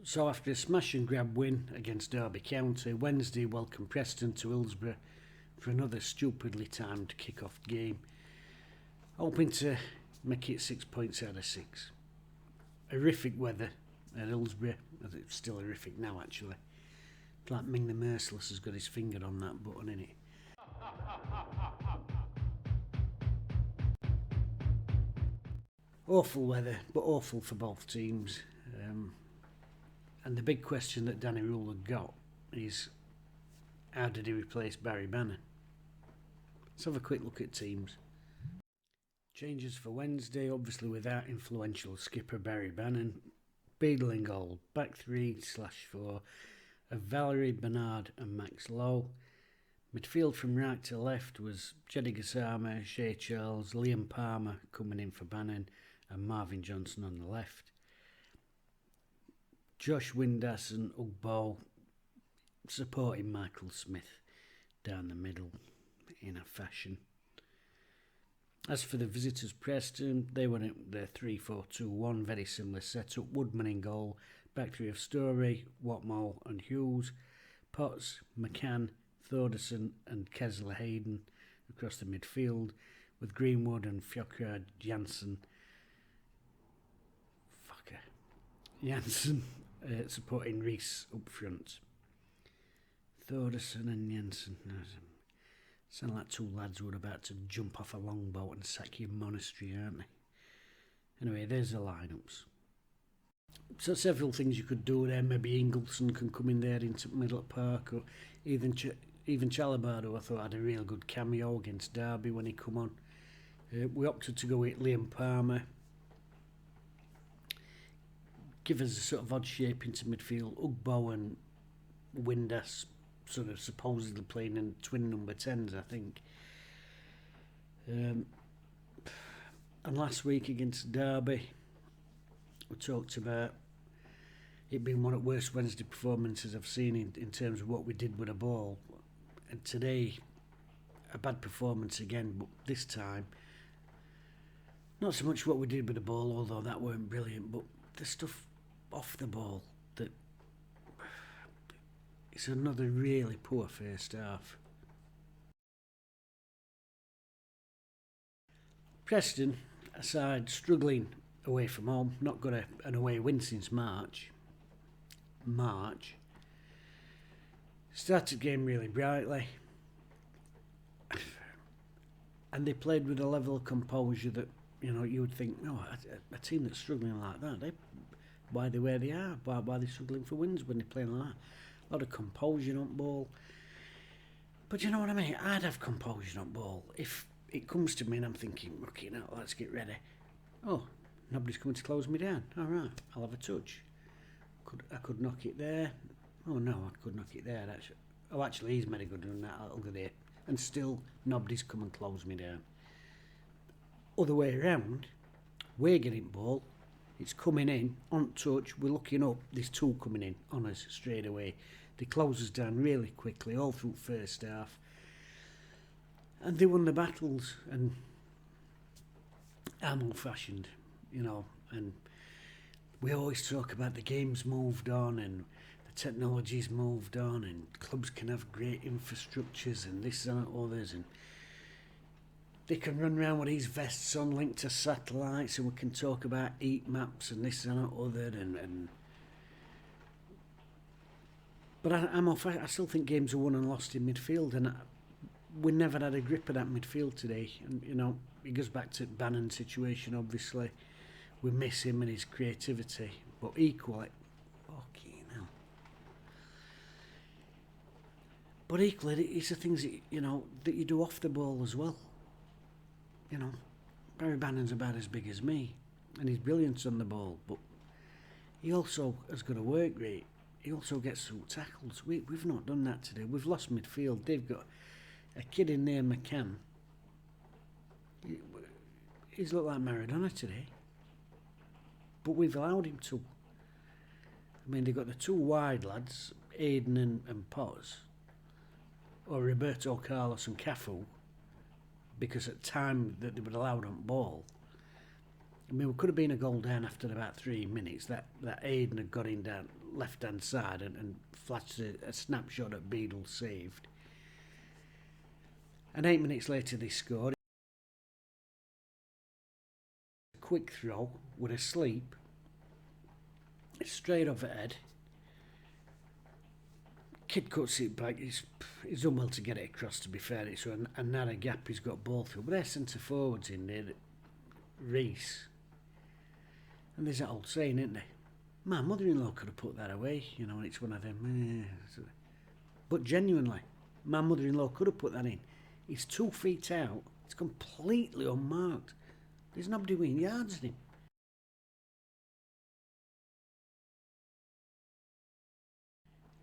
So after a smash and grab win against Derby County, Wednesday welcomed Preston to Hillsborough for another stupidly timed kick-off game, hoping to make it 6 points out of 6. Horrific weather at Hillsborough. It's still horrific now, actually. It's like Ming the Merciless has got his finger on that button, innit? Awful weather, but awful for both teams. And the big question that Danny Rule had got is, how did he replace Barry Bannon? Let's have a quick look at teams. Changes for Wednesday, obviously without influential skipper Barry Bannon. Beadle in goal, back 3/4 of Valerie, Bernard and Max Lowe. Midfield from right to left was Jeddy Gassama, Shea Charles, Liam Palmer coming in for Bannon and Marvin Johnson on the left. Josh Windass and Ugbo supporting Michael Smith down the middle in a fashion. As for the visitors, Preston, they went at their 3-4-2-1, very similar setup. Woodman in goal, back three of Story, Watmore and Hughes, Potts, McCann, Thorderson and Kessler Hayden across the midfield, with Greenwood and Fjokrad Janssen supporting Reese up front. Thorderson and Janssen sound like two lads who are about to jump off a longboat and sack your monastery, aren't they? Anyway, there's the lineups. So several things you could do there. Maybe Ingleson can come in there into middle of park, or even Chalobah, who I thought had a real good cameo against Derby when he come on. We opted to go with Liam Palmer. Give us a sort of odd shape into midfield. Ugbo and Windass sort of supposedly playing in twin number 10s, I think. And last week against Derby, we talked about it being one of the worst Wednesday performances I've seen in terms of what we did with the ball. And today, a bad performance again, but this time, not so much what we did with the ball, although that weren't brilliant, but the stuff off the ball that it's another really poor first half. Preston, aside struggling away from home, not got an away win since March. Started the game really brightly, and they played with a level of composure that, you know, you would think, no, a team that's struggling like that, why they're where they are, why they're struggling for wins when they're playing like that. A lot of composure on ball. But you know what I mean? I'd have composure on ball. If it comes to me and I'm thinking, okay, now let's get ready. Oh, nobody's coming to close me down. All right, I'll have a touch. I could knock it there. Oh no, I could knock it there. Actually, he's made a good run. I'll go there. And still, nobody's come and close me down. Other way around, we're getting ball. It's coming in, on touch, we're looking up, there's two coming in on us straight away. They close us down really quickly, all through first half. And they won the battles, and I'm old-fashioned, you know, and we always talk about the game's moved on and the technology's moved on and clubs can have great infrastructures and this and others, and they can run around with these vests on linked to satellites, and we can talk about heat maps and this and that other. But I still think games are won and lost in midfield, and we never had a grip of that midfield today. And you know, it goes back to Bannon's situation. Obviously, we miss him and his creativity, but equally, fucking hell. But equally, it's the things that, you know, that you do off the ball as well. You know, Barry Bannon's about as big as me, and he's brilliant on the ball, but he also has got a work rate. He also gets through tackles. We've not done that today. We've lost midfield. They've got a kid in there, McCann. He's looked like Maradona today, but we've allowed him to. I mean, they've got the two wide lads, Aiden and Potts, or Roberto Carlos and Cafu, because at the time that they were allowed on ball, I mean, we could have been a goal down after about 3 minutes. That Aiden had got in down left-hand side and flashed a snapshot at Beadle saved. And 8 minutes later they scored. A quick throw with a sleep. Straight overhead. Kid cuts it back. He's done well to get it across, to be fair. It's a narrow gap he's got ball through. But there's centre forwards in there. Reese. And there's that old saying, isn't there? My mother-in-law could have put that away, you know, and it's one of them. But genuinely, my mother-in-law could have put that in. He's 2 feet out. It's completely unmarked. There's nobody within yards of him.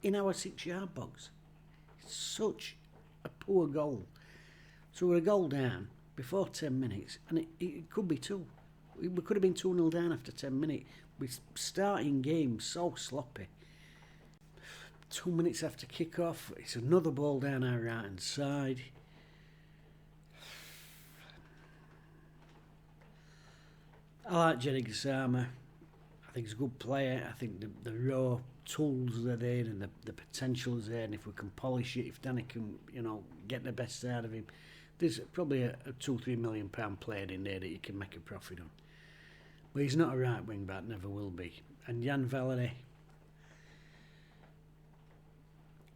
In our 6-yard box. It's such a poor goal. So we're a goal down before 10 minutes, and it could be 2. We could have been 2-0 down after 10 minutes. We're starting game so sloppy. 2 minutes after kick-off, it's another ball down our right-hand side. I like Jerry Gassama. I think he's a good player. I think the raw tools are there and the potential is there, and if we can polish it, if Danny can, you know, get the best out of him, there's probably a £2-3 million player in there that you can make a profit on. But he's not a right wing back, never will be. And Jan Valery,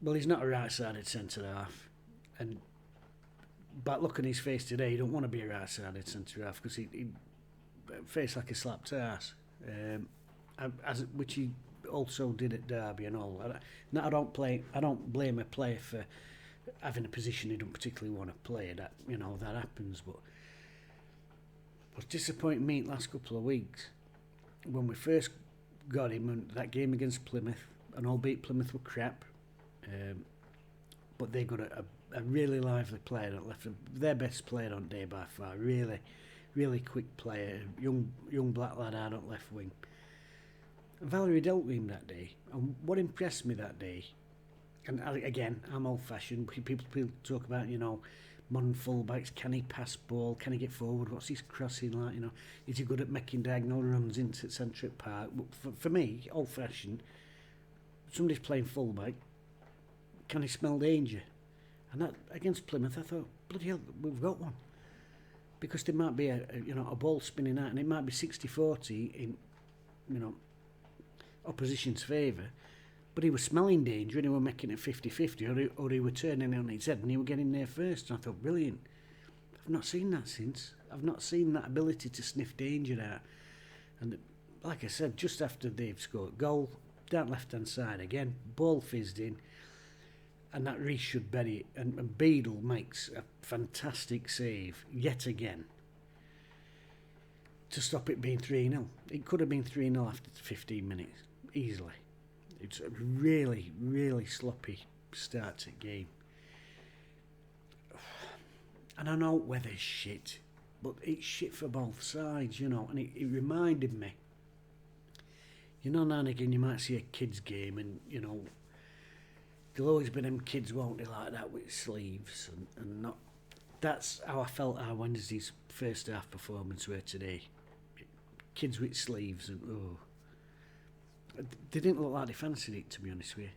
well, he's not a right-sided centre half. And but look at his face today, he don't want to be a right-sided centre half because he face like a slapped arse, which he also did at Derby and all. I don't blame a player for having a position he don't particularly want to play. That, you know, that happens. But it was disappointing me the last couple of weeks when we first got him and that game against Plymouth, and albeit Plymouth were crap, but they got a really lively player that left their best player on day by far. Really quick player, young black lad out on left wing. And Valerie dealt with him that day, and what impressed me that day, and again, I'm old-fashioned. People talk about, you know, modern fullbacks. Can he pass ball? Can he get forward? What's his crossing like? You know, is he good at making diagonal runs into Centric Park? But for me, old-fashioned, somebody's playing fullback. Can he smell danger? And that against Plymouth, I thought, bloody hell, we've got one. Because there might be a ball spinning out, and it might be 60-40 in, you know, opposition's favour, but he was smelling danger and he was making it 50-50, or he was turning on his head and he was getting there first. And I thought, brilliant. I've not seen that since. I've not seen that ability to sniff danger out. And like I said, just after they've scored goal, down left-hand side again, ball fizzed in, and that Reece should bury it. And Beadle makes a fantastic save yet again to stop it being 3-0. It could have been 3-0 after 15 minutes, easily. It's a really, really sloppy start to the game. And I know weather's shit, but it's shit for both sides, you know. And it reminded me, you know, now and again you might see a kids' game and, you know, there'll always be them kids, won't they, like that with sleeves and not. That's how I felt our Wednesday's first half performance were today. Kids with sleeves and they didn't look like they fancied it, to be honest with you.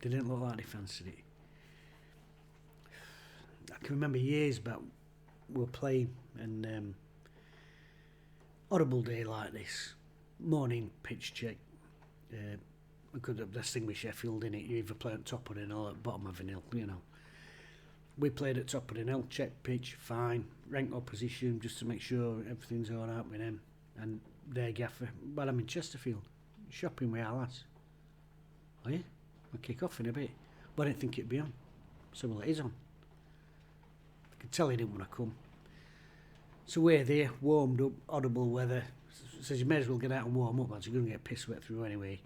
They didn't look like they fancied it. I can remember years back we were playing and horrible day like this, morning pitch check. We could have this thing with Sheffield in it. You either play at top of the hill or at bottom of the hill, you know. We played at top of the hill, check pitch, fine, rank opposition just to make sure everything's all right with them. And their gaffer, well, I'm in Chesterfield, shopping with our lads. Oh yeah, we'll kick off in a bit. But I didn't think it'd be on. So well, it is on. I could tell he didn't want to come. So we're there, warmed up, audible weather. Says you may as well get out and warm up, as you're going to get piss wet through anyway.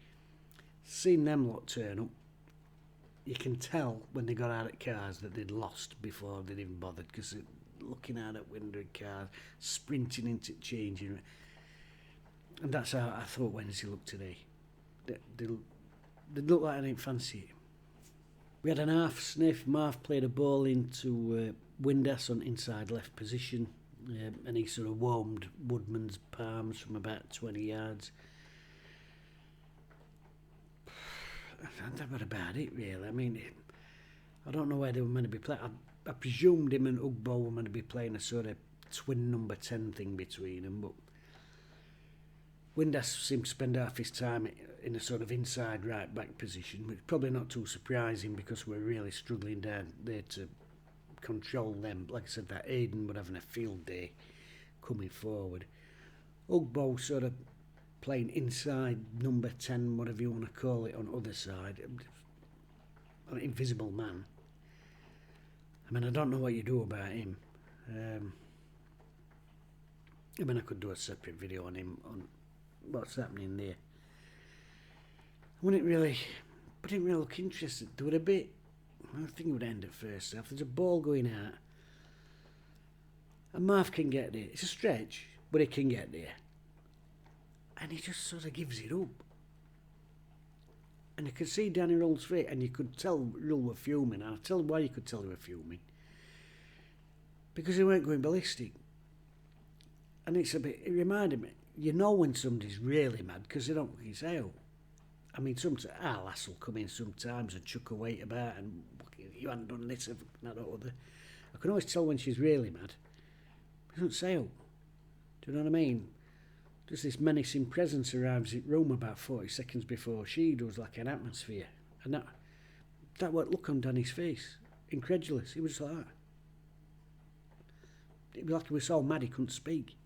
Seeing them lot turn up, you can tell when they got out of cars that they'd lost before they'd even bothered, because looking out at window cars, sprinting into changing. And that's how I thought Wednesday looked today. They look like they didn't fancy it. We had an half sniff. Marv played a ball into Windass on inside left position. and he sort of warmed Woodman's palms from about 20 yards. That was about it, really. I mean, I don't know where they were meant to be playing. I presumed him and Ugbo were meant to be playing a sort of twin number 10 thing between them, but Windass seemed to spend half his time in a sort of inside right back position, which is probably not too surprising because we're really struggling down there to control them. Like I said, that Aiden were having a field day coming forward. Ugbo sort of playing inside number 10, whatever you want to call it, on other side. An invisible man. I mean, I don't know what you do about him. I mean, I could do a separate video on him, on what's happening there. I didn't really look interested. There were a bit, I think it would end at first half. There's a ball going out, and Marv can get there. It's a stretch, but he can get there. And he just sort of gives it up. And you could see Danny Rull's face, and you could tell Rull were fuming. And I'll tell you why you could tell he were fuming. Because he weren't going ballistic. And it reminded me, you know when somebody's really mad, because they don't fucking say out. I mean, our lass will come in sometimes and chuck her weight about, and you haven't done this, that or other. I can always tell when she's really mad. She doesn't say out. Do you know what I mean? Just this menacing presence arrives at room about 40 seconds before she does, like an atmosphere. And that what look on Danny's face. Incredulous. He was just like that. It was like he was so mad he couldn't speak.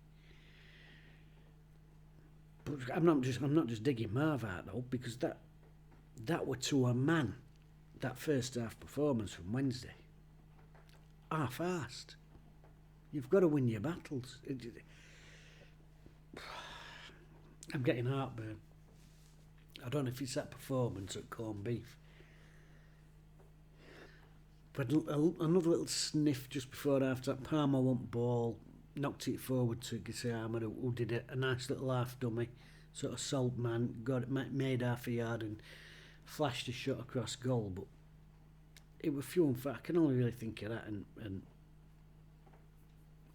But I'm not just digging Marv out though, because that were to a man, that first half performance from Wednesday. Half-assed. You've got to win your battles. I'm getting heartburn. I don't know if it's that performance at Corned Beef. But another little sniff just before after that. Palmer won ball, knocked it forward to Gisarma, who did a nice little half dummy, sort of salt man, got it, made half a yard and flashed a shot across goal. But it was few and far. I can only really think of that and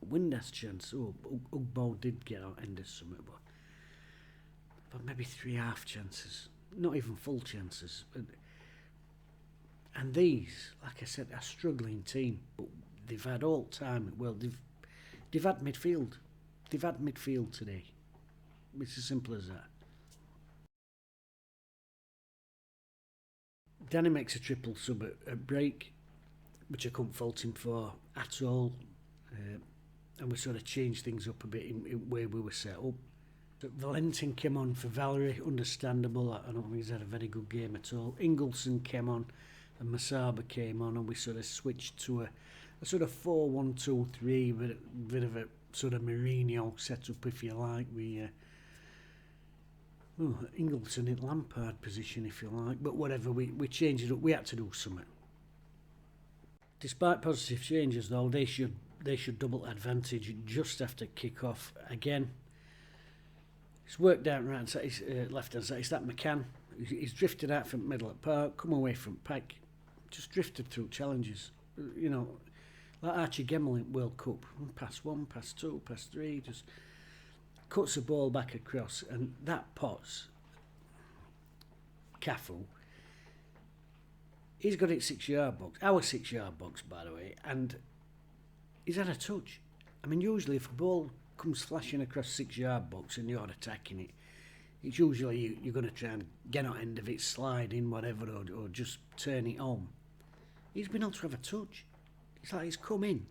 Windass chance. Ugbo did get out end of summit, but maybe 3 half chances, not even full chances. And these, like I said, are a struggling team, but they've had all time. Well, they've had midfield. They've had midfield today. It's as simple as that. Danny makes a triple sub at break, which I couldn't fault him for at all. And we sort of changed things up a bit in where we were set up. Valentin came on for Valerie, understandable. I don't think he's had a very good game at all. Ingleson came on and Masaba came on, and we sort of switched to a sort of 4-1-2-3, with a bit of a sort of Mourinho setup, if you like. Ingleson in Lampard position, if you like, but whatever, we changed it up. We had to do something. Despite positive changes, though, they should double advantage just after kick-off again. It's worked out right hand side, left hand side. It's that McCann. He's drifted out from middle of park, come away from pack, just drifted through challenges. You know, like Archie Gemmell in World Cup. Pass 1, pass 2, pass 3, just cuts the ball back across, and that Potts, Cafu, he's got it 6 yard box, our 6 yard box, by the way, and he's had a touch. I mean, usually if a ball comes flashing across 6 yard box and you're attacking it, it's usually you're going to try and get out end of it, slide in, whatever, or just turn it on. He's been able to have a touch. It's like he's come in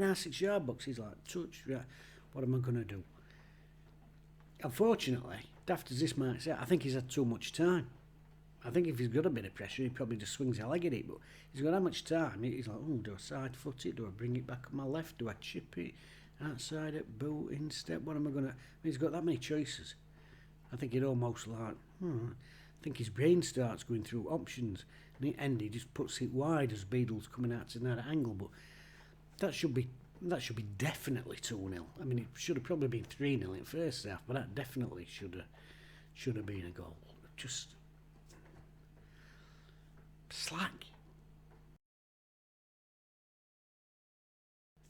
our 6 yard box. He's like, touch, right, what am I going to do? Unfortunately, daft as this might sound, I think he's had too much time. I think if he's got a bit of pressure, he probably just swings a leg at it, but he's got that much time. He's like, do I side foot it? Do I bring it back on my left? Do I chip it? Outside it, boot, instep, what am I going to... He's got that many choices. I think he'd almost like... I think his brain starts going through options, and in the end he just puts it wide as Beadle's coming out to that angle, but that should be definitely 2-0. I mean, it should have probably been 3-0 in first half, but that definitely should have been a goal. Just... slack.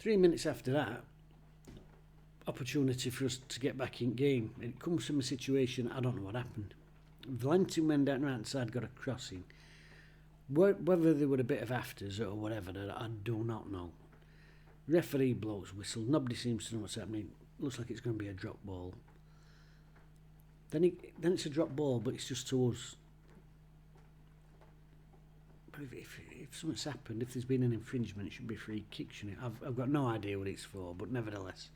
3 minutes after that, opportunity for us to get back in game. It comes from a situation, I don't know what happened. Valentin went down the right side, got a crossing. Whether there were a bit of afters or whatever, I do not know. Referee blows whistle. Nobody seems to know what's happening. Looks like it's going to be a drop ball. Then it's a drop ball, but it's just to us. But if something's happened, if there's been an infringement, it should be a free kick, shouldn't it? I've got no idea what it's for, but nevertheless.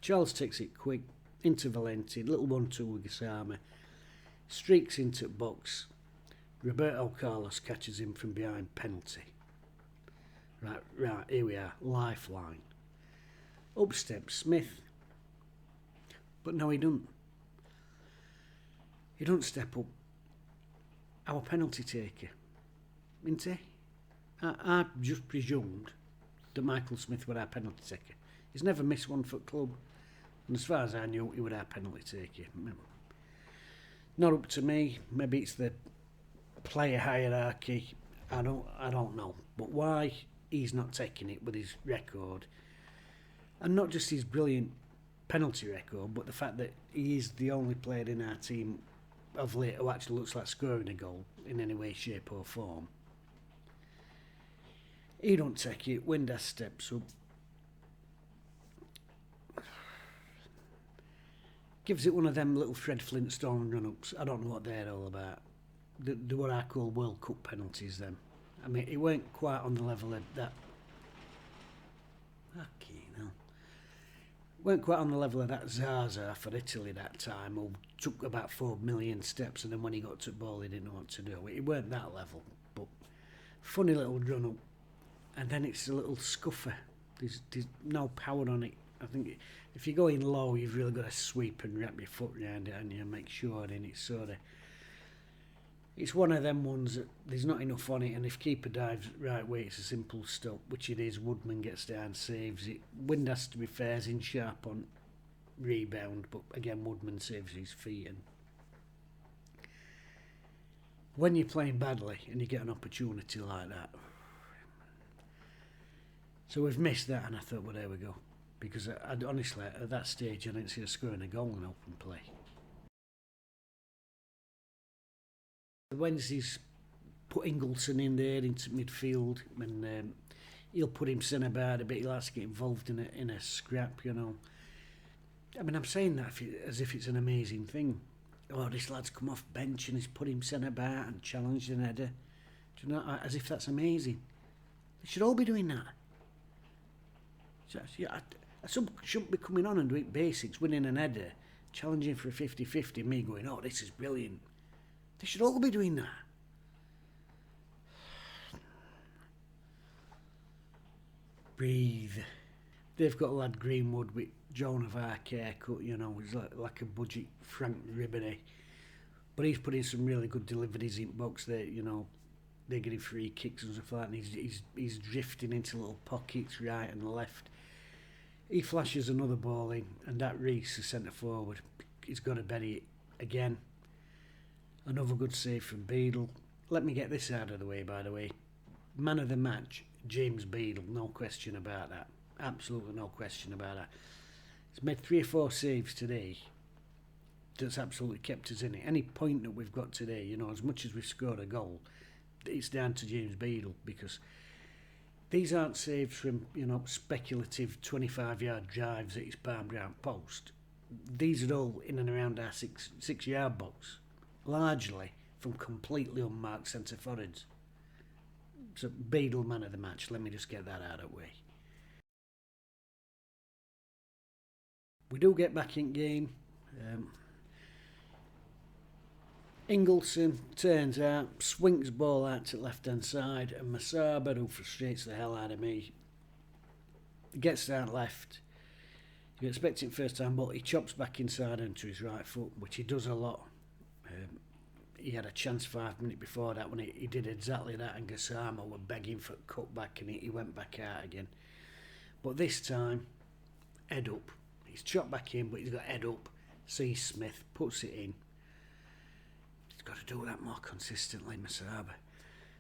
Charles takes it quick, into Valentin, little 1-2 with Gassama. Streaks into box. Roberto Carlos catches him from behind, penalty. Right, here we are, lifeline. Up steps Smith. But no, he doesn't. He doesn't step up. Our penalty taker, isn't he? I just presumed that Michael Smith were our penalty taker. He's never missed one for club. And as far as I knew, he would our penalty taker. Not up to me. Maybe it's the player hierarchy. I don't know. But why he's not taking it with his record, and not just his brilliant penalty record, but the fact that he is the only player in our team of late who actually looks like scoring a goal in any way, shape or form. He don't take it. Windass steps up. Gives it one of them little Fred Flintstone run-ups. I don't know what they're all about. They what I call World Cup penalties, them. I mean, it weren't quite on the level of that. Okay, no. Weren't quite on the level of that Zaza for Italy that time, who took about 4 million steps, and then when he got to the ball, he didn't know what to do. It weren't that level, but funny little run-up. And then it's a little scuffer. There's no power on it. I think if you're going low, you've really got to sweep and wrap your foot around it, and you make sure then it's sort of. It's one of them ones that there's not enough on it, and if keeper dives right way, it's a simple stop, which it is. Woodman gets down, saves it. Wind has to be fair, is in sharp on rebound, but again, Woodman saves his feet. And when you're playing badly and you get an opportunity like that, so we've missed that, and I thought, well, there we go, because I honestly at that stage I didn't see us scoring a goal in open play. Wednesday's put Ingleson in there into midfield, and he'll put him centre back a bit. He likes to get involved in a scrap, you know. I mean, I'm saying that as if it's an amazing thing. Oh, this lad's come off bench and he's put him centre back and challenged an header. Do you know? As if that's amazing. They should all be doing that. I shouldn't be coming on and doing basics, winning an header, challenging for a 50-50, me going, oh, this is brilliant. They should all be doing that. Breathe. They've got a lad Greenwood with Joan of Arc haircut, you know, he's like a budget Frank Ribery. But he's putting some really good deliveries in box there, you know. They're getting free kicks and stuff like that, and he's drifting into little pockets right and left. He flashes another ball in, and that Reese, the centre forward, he's got to bury it again. Another good save from Beadle. Let me get this out of the way, by the way. Man of the match, James Beadle, no question about that. Absolutely no question about that. He's made 3 or 4 saves today that's absolutely kept us in it. Any point that we've got today, you know, as much as we've scored a goal, it's down to James Beadle, because these aren't saves from, you know, speculative 25-yard drives at his palmed round post. These are all in and around our 6-yard box, largely from completely unmarked centre forwards. So Beadle, man of the match. Let me just get that out of the way. We do get back in game. Ingleson turns out, swings ball out to the left hand side, and Masaba, who frustrates the hell out of me, gets down left. You expect it first time, but he chops back inside onto his right foot, which he does a lot. He had a chance 5 minutes before that when he did exactly that, and Gassama were begging for a cut back, and he went back out again. But this time, head up. He's chopped back in, but he's got head up. Sees Smith, puts it in. He's got to do that more consistently, Masaba.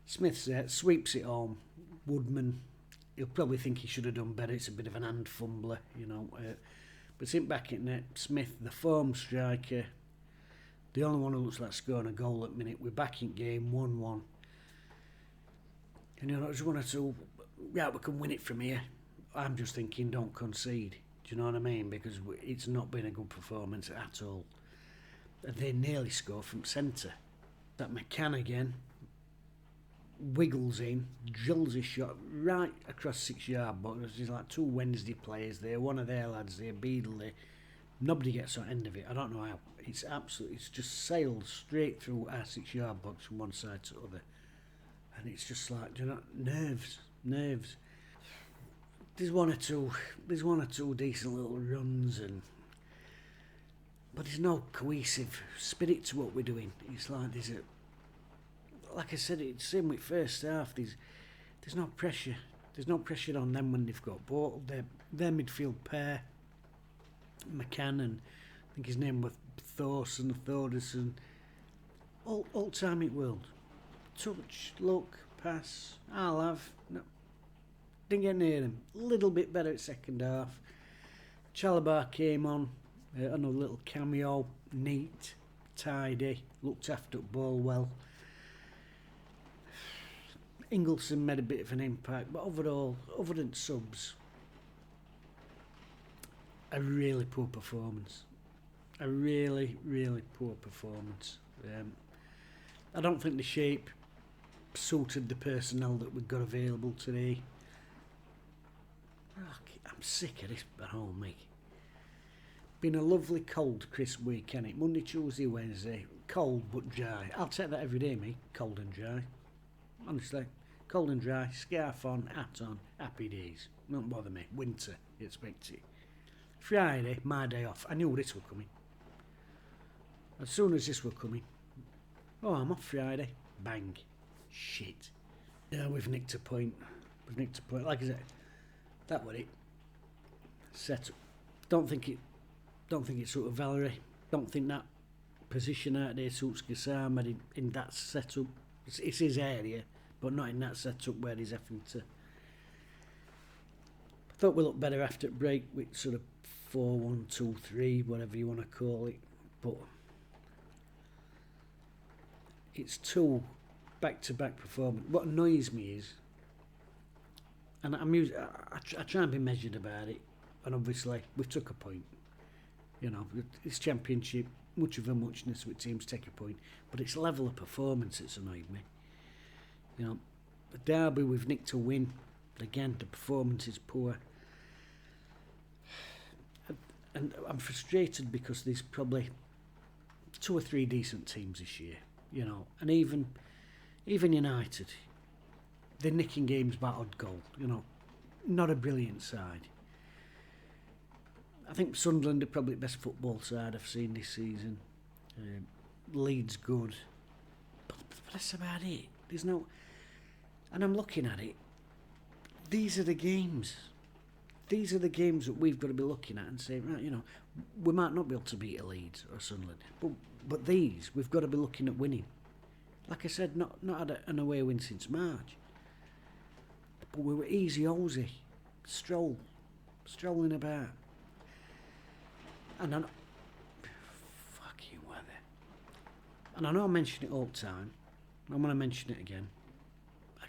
Smith sweeps it home. Woodman, he'll probably think he should have done better. It's a bit of an hand fumbler, you know. But sitting back in net, Smith, the form striker, the only one who looks like scoring a goal at the minute. We're back in game 1-1. And you know, just one or two, yeah, we can win it from here. I'm just thinking, don't concede. Do you know what I mean? Because it's not been a good performance at all. They nearly score from centre. That McCann again wiggles in, drills his shot right across 6-yard box. There's like two Wednesday players there, one of their lads there, Beadley. Nobody gets on end of it. I don't know how. It's absolutely, it's just sailed straight through our 6-yard box from one side to the other. And it's just like, you know, nerves. There's one or two decent little runs, but there's no cohesive spirit to what we're doing. It's like like I said, it's same with first half. There's no pressure. There's no pressure on them when they've got ball. Their midfield pair, McCann and I think his name was Thorderson. All time it world. Touch, look, pass. I'll have. No, didn't get near him. A little bit better at second half. Chalabar came on. Another little cameo. Neat, tidy. Looked after the ball well. Ingleson made a bit of an impact, but overall, other than subs, a really poor performance. A really, really poor performance. I don't think the shape suited the personnel that we've got available today. I'm sick of this at home, mate. Been a lovely cold, crisp week, hasn't it? Monday, Tuesday, Wednesday, cold but dry. I'll take that every day, mate. Cold and dry. Honestly. Cold and dry, scarf on, hat on, happy days. Don't bother me. Winter, you expect it. Friday, my day off. I knew this was coming. As soon as this was coming, oh, I'm off Friday. Bang. Shit. Yeah, we've nicked a point. Like I said, that was it. Set up. Don't think it suited Valerie. Don't think that position out there suits Gassama in that setup. It's his area. But not in that setup where he's having to. I thought we looked better after break with sort of 4-1-2-3, whatever you want to call it. But it's two back-to-back performances. What annoys me is, and I try and be measured about it, and obviously we took a point. You know, it's championship, much of a muchness with teams take a point, but it's level of performance that's annoyed me. You know, the derby we've nicked a win. Again, the performance is poor. And I'm frustrated because there's probably 2 or 3 decent teams this year. You know, and even United, they're nicking games by odd goal. You know, not a brilliant side. I think Sunderland are probably the best football side I've seen this season. Leeds good. But that's about it. There's no... And I'm looking at it. These are the games. These are the games that we've got to be looking at and saying, right, you know, we might not be able to beat a Leeds or Sunderland, but these we've got to be looking at winning. Like I said, not had an away win since March. But we were easy-ozy, strolling about. And I know, fucking weather. And I know I mention it all the time. I'm going to mention it again.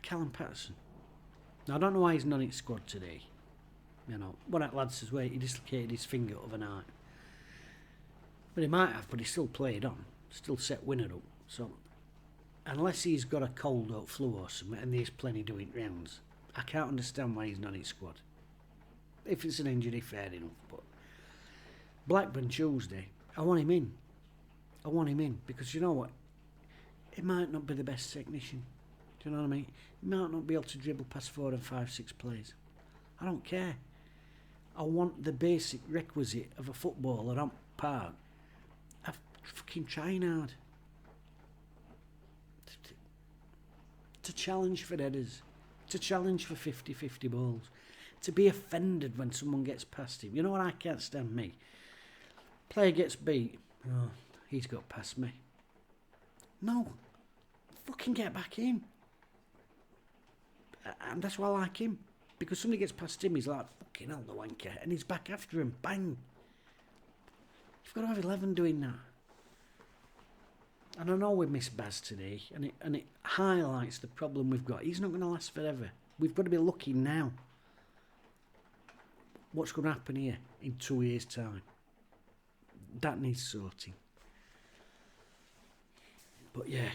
Callum Patterson. Now I don't know why he's not in the squad today. You know, one of that lad says, wait, he dislocated his finger overnight. But he might have, but he still played on. Still set winner up. So, unless he's got a cold or flu or something, and there's plenty doing rounds, I can't understand why he's not in the squad. If it's an injury, fair enough. But Blackburn Tuesday, I want him in. Because you know what? He might not be the best technician. Do you know what I mean? He might not be able to dribble past 4 and 5, 6 players. I don't care. I want the basic requisite of a footballer on park. I'm fucking trying hard. To challenge for headers. To challenge for 50-50 balls. To be offended when someone gets past him. You know what I can't stand, me? Player gets beat. Oh, he's got past me. No. Fucking get back in. And that's why I like him. Because somebody gets past him, he's like, fucking hell, the wanker. And he's back after him. Bang. You've got to have 11 doing that. And I know we missed Baz today, and it highlights the problem we've got. He's not going to last forever. We've got to be looking now. What's going to happen here in 2 years' time? That needs sorting. But yeah,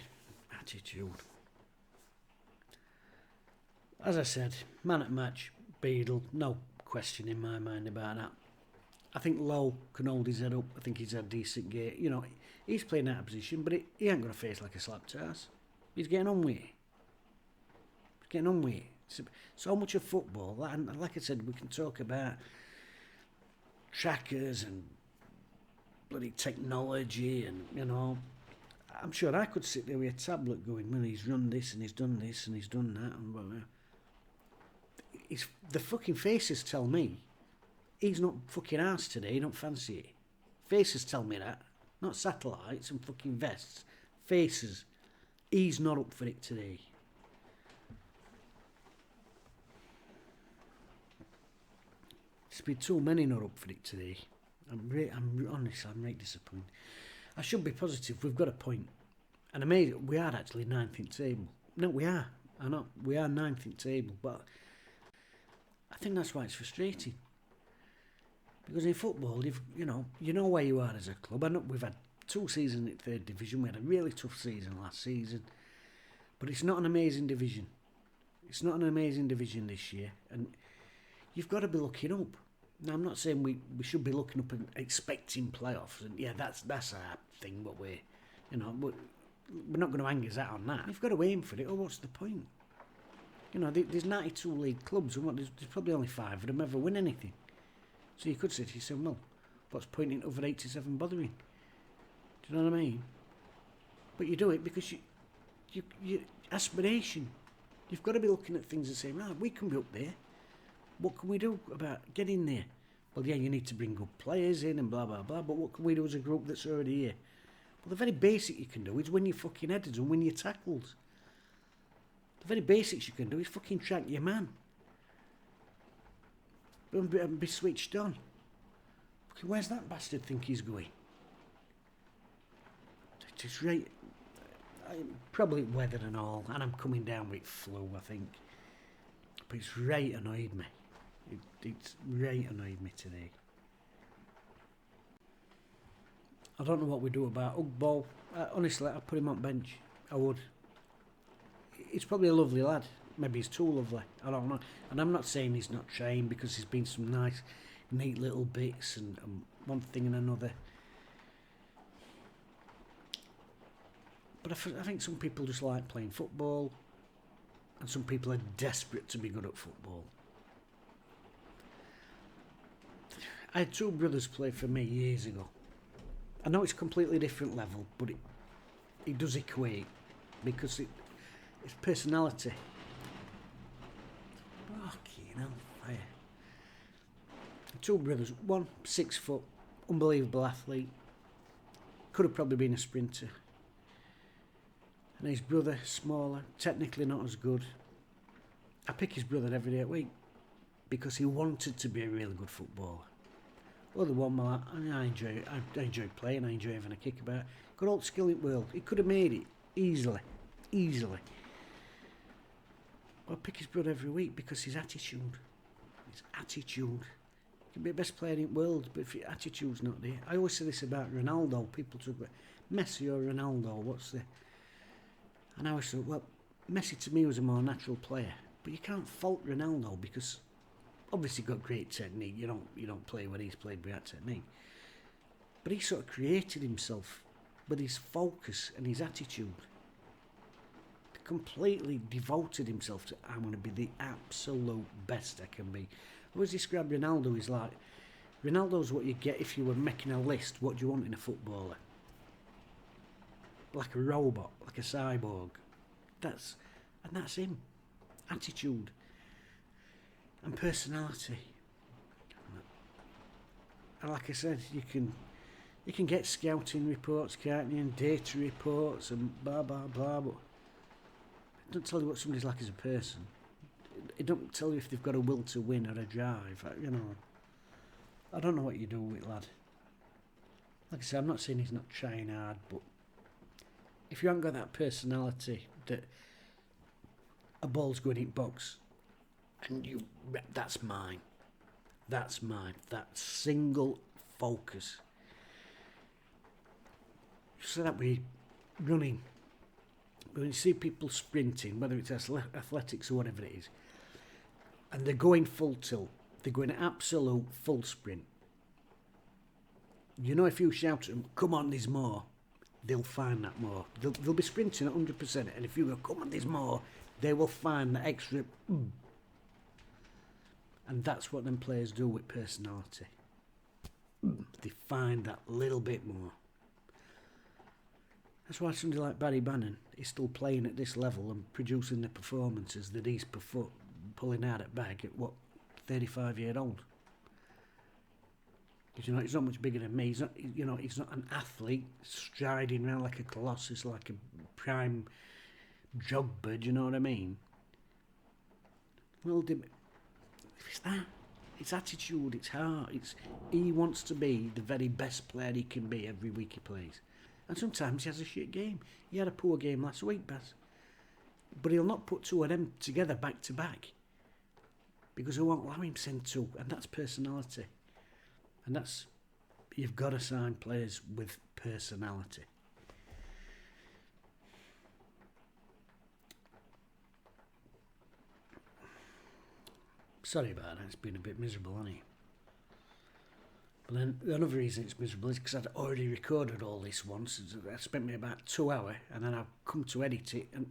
attitude. As I said, man at match, Beadle, no question in my mind about that. I think Lowe can hold his head up. I think he's had a decent game. You know, he's playing out of position, but he ain't got a face like a slapped ass. He's getting on with it. He's getting on with it. So much of football, and like I said, we can talk about trackers and bloody technology, and you know, I'm sure I could sit there with a tablet going, well, he's run this and he's done this and he's done that, and whatever. The fucking faces tell me he's not fucking arsed today, he don't fancy it. Faces tell me that, not satellites and fucking vests. Faces. He's not up for it today. There's been too many not up for it today. I'm honestly, I'm right disappointed. I should be positive. We've got a point. And amazing, we are actually 9th in table. No, we are. I know, we are 9th in table, but I think that's why it's frustrating. Because in football, you know where you are as a club. I know we've had 2 seasons in 3rd division. We had a really tough season last season, but it's not an amazing division. It's not an amazing division this year, and you've got to be looking up. Now, I'm not saying we should be looking up and expecting playoffs, and yeah, that's our thing. But we're not going to hang his hat on that. You've got to aim for it. Or what's the point? You know, there's 92 league clubs, and there's probably only 5 of them ever win anything. So you could say to yourself, well, what's pointing over 87 bothering? Do you know what I mean? But you do it because you aspiration. You've got to be looking at things and saying, we can be up there. What can we do about getting there? Well, yeah, you need to bring good players in and blah, blah, blah, but what can we do as a group that's already here? Well, the very basic you can do is win your fucking headers and win your tackles. The very basics you can do is fucking track your man. And be switched on. Fucking, where's that bastard think he's going? It's right. Probably weather and all, and I'm coming down with flu, I think. But it's right annoyed me. It's right annoyed me today. I don't know what we do about Ugbo. Honestly, I'd put him on bench. I would. He's probably a lovely lad. Maybe he's too lovely. I don't know. And I'm not saying he's not trained, because there's been some nice, neat little bits and one thing and another. But I think some people just like playing football, and some people are desperate to be good at football. I had 2 brothers play for me years ago. I know it's a completely different level, but it does equate, because it's personality. Fucking hell, fire. 2 brothers, one 6 foot, unbelievable athlete, could have probably been a sprinter. And his brother, smaller, technically not as good. I pick his brother every day of the week because he wanted to be a really good footballer. Other one, well, I enjoy playing, I enjoy having a kick about. Got all the skill in the world. He could have made it easily. But I pick his brother every week because his attitude. He can be the best player in the world, but if your attitude's not there. I always say this about Ronaldo. People talk about Messi or Ronaldo, and I always thought, well, Messi to me was a more natural player. But you can't fault Ronaldo, because obviously got great technique. You don't play what he's played without technique. But he sort of created himself with his focus and his attitude. He completely devoted himself to, I'm going to be the absolute best I can be. I always describe Ronaldo as like, Ronaldo's what you get if you were making a list. What do you want in a footballer? Like a robot, like a cyborg. That's him. Attitude and personality. And like I said, you can get scouting reports, can't you, and data reports and blah blah blah, but it don't tell you what somebody's like as a person. It don't tell you if they've got a will to win or a drive. I don't know what you do with lad. Like I said, I'm not saying he's not trying hard, but if you haven't got that personality that a ball's going in box and you, that's mine. That's mine. That single focus. So that we running, when you see people sprinting, whether it's athletics or whatever it is, and they're going full tilt, they're going absolute full sprint. You know, if you shout at them, come on, there's more, they'll find that more. They'll be sprinting at 100%, and if you go, come on, there's more, they will find that extra. And that's what them players do with personality. They find that little bit more. That's why somebody like Barry Bannon is still playing at this level and producing the performances that he's pulling out at bag at, 35-year-old. Because, he's not much bigger than me. He's not, he's not an athlete striding around like a colossus, like a prime jog bird, you know what I mean? Well, it's that. It's attitude, it's heart. He wants to be the very best player he can be every week he plays. And sometimes he has a shit game. He had a poor game last week, Baz. But he'll not put two of them together back to back. Because he won't allow him to send two. And that's personality. And that's, you've got to sign players with personality. Sorry about that, it's been a bit miserable, hasn't it? But then another reason it's miserable is because I'd already recorded all this once. I spent me about 2 hours, and then I've come to edit it, and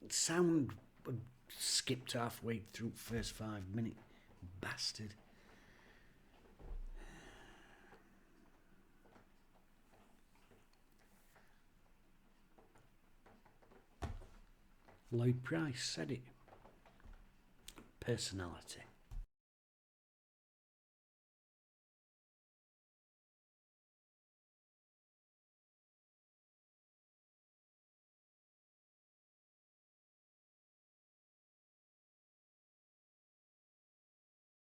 sound had skipped halfway through the first 5 minutes. Bastard. Lloyd Price said it. Personality.